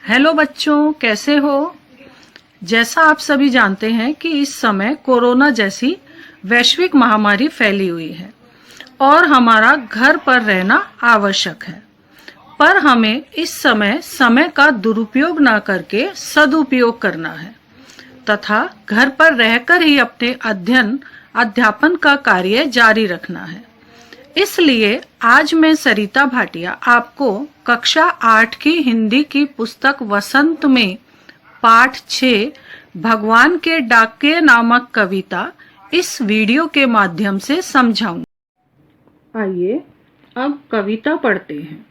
Hello बच्चों, कैसे हो। जैसा आप सभी जानते हैं कि इस समय कोरोना जैसी वैश्विक महामारी फैली हुई है और हमारा घर पर रहना आवश्यक है। पर हमें इस समय का दुरुपयोग ना करके सदुपयोग करना है तथा घर पर रहकर ही अपने अध्यापन का कार्य जारी रखना है। इसलिए आज मैं सरिता भाटिया आपको कक्षा 8 की हिंदी की पुस्तक वसंत में पाठ 6 भगवान के डाकिये नामक कविता इस वीडियो के माध्यम से समझाऊंगी। आइए अब कविता पढ़ते हैं।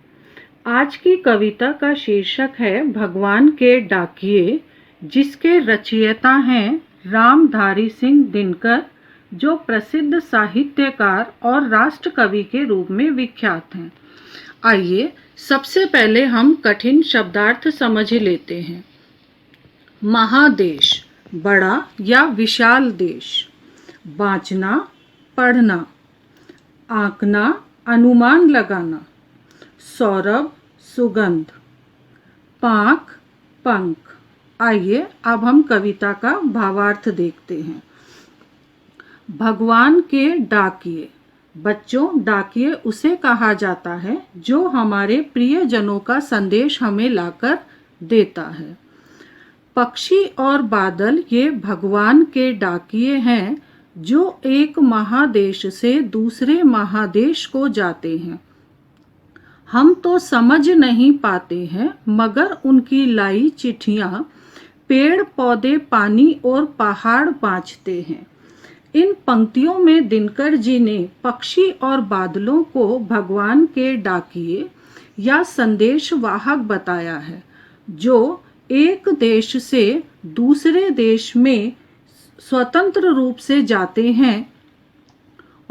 आज की कविता का शीर्षक है भगवान के डाकिये, जिसके रचयिता हैं रामधारी सिंह दिनकर, जो प्रसिद्ध साहित्यकार और राष्ट्र कवि के रूप में विख्यात हैं। आइए सबसे पहले हम कठिन शब्दार्थ समझ लेते हैं। महादेश, बड़ा या विशाल देश। बाँचना, पढ़ना। आंकना, अनुमान लगाना। सौरभ, सुगंध। पाँख, पंख। आइए अब हम कविता का भावार्थ देखते हैं। भगवान के डाकिये। बच्चों, डाकिये उसे कहा जाता है जो हमारे प्रियजनों का संदेश हमें लाकर देता है। पक्षी और बादल ये भगवान के डाकिये हैं जो एक महादेश से दूसरे महादेश को जाते हैं। हम तो समझ नहीं पाते हैं, मगर उनकी लाई चिट्ठियाँ पेड़ पौधे, पानी और पहाड़ बाँचते हैं। इन पंक्तियों में दिनकर जी ने पक्षी और बादलों को भगवान के डाकिये या संदेश वाहक बताया है, जो एक देश से दूसरे देश में स्वतंत्र रूप से जाते हैं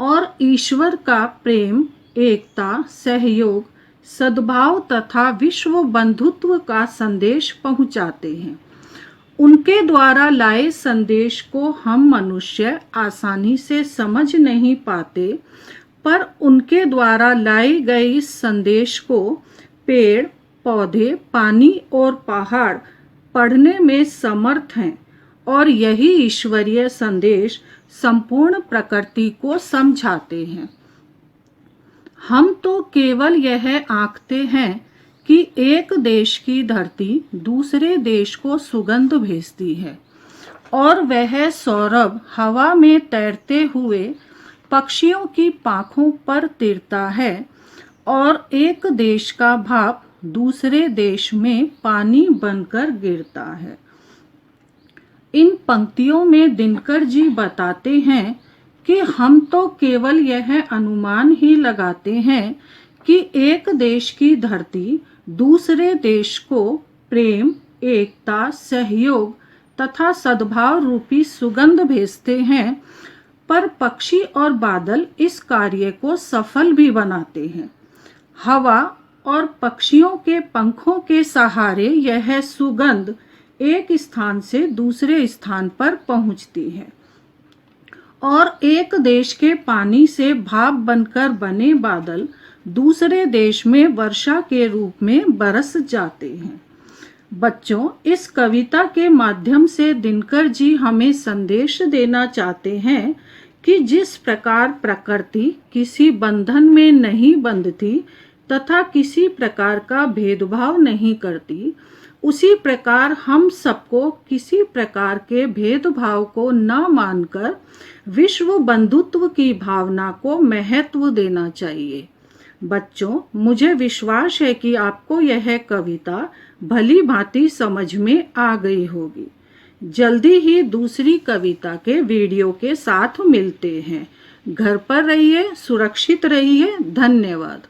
और ईश्वर का प्रेम, एकता, सहयोग, सद्भाव तथा विश्व बंधुत्व का संदेश पहुंचाते हैं। उनके द्वारा लाए संदेश को हम मनुष्य आसानी से समझ नहीं पाते, पर उनके द्वारा लाए गए इस संदेश को पेड़ पौधे, पानी और पहाड़ पढ़ने में समर्थ हैं और यही ईश्वरीय संदेश संपूर्ण प्रकृति को समझाते हैं। हम तो केवल यह आंकते हैं कि एक देश की धरती दूसरे देश को सुगंध भेजती है और वह सौरभ हवा में तैरते हुए पक्षियों की पाँखों पर तिरता है और एक देश का भाप दूसरे देश में पानी बनकर गिरता है। इन पंक्तियों में दिनकर जी बताते हैं कि हम तो केवल यह अनुमान ही लगाते हैं कि एक देश की धरती दूसरे देश को प्रेम, एकता, सहयोग तथा सद्भाव रूपी सुगंध भेजते हैं, पर पक्षी और बादल इस कार्य को सफल भी बनाते हैं। हवा और पक्षियों के पंखों के सहारे यह सुगंध एक स्थान से दूसरे स्थान पर पहुंचती है और एक देश के पानी से भाप बनकर बने बादल दूसरे देश में वर्षा के रूप में बरस जाते हैं। बच्चों, इस कविता के माध्यम से दिनकर जी हमें संदेश देना चाहते हैं कि जिस प्रकार प्रकृति किसी बंधन में नहीं बंधती तथा किसी प्रकार का भेदभाव नहीं करती, उसी प्रकार हम सबको किसी प्रकार के भेदभाव को न मानकर विश्व बंधुत्व की भावना को महत्व देना चाहिए। बच्चों, मुझे विश्वास है कि आपको यह कविता भली भांति समझ में आ गई होगी। जल्दी ही दूसरी कविता के वीडियो के साथ मिलते हैं। घर पर रहिए, सुरक्षित रहिए। धन्यवाद।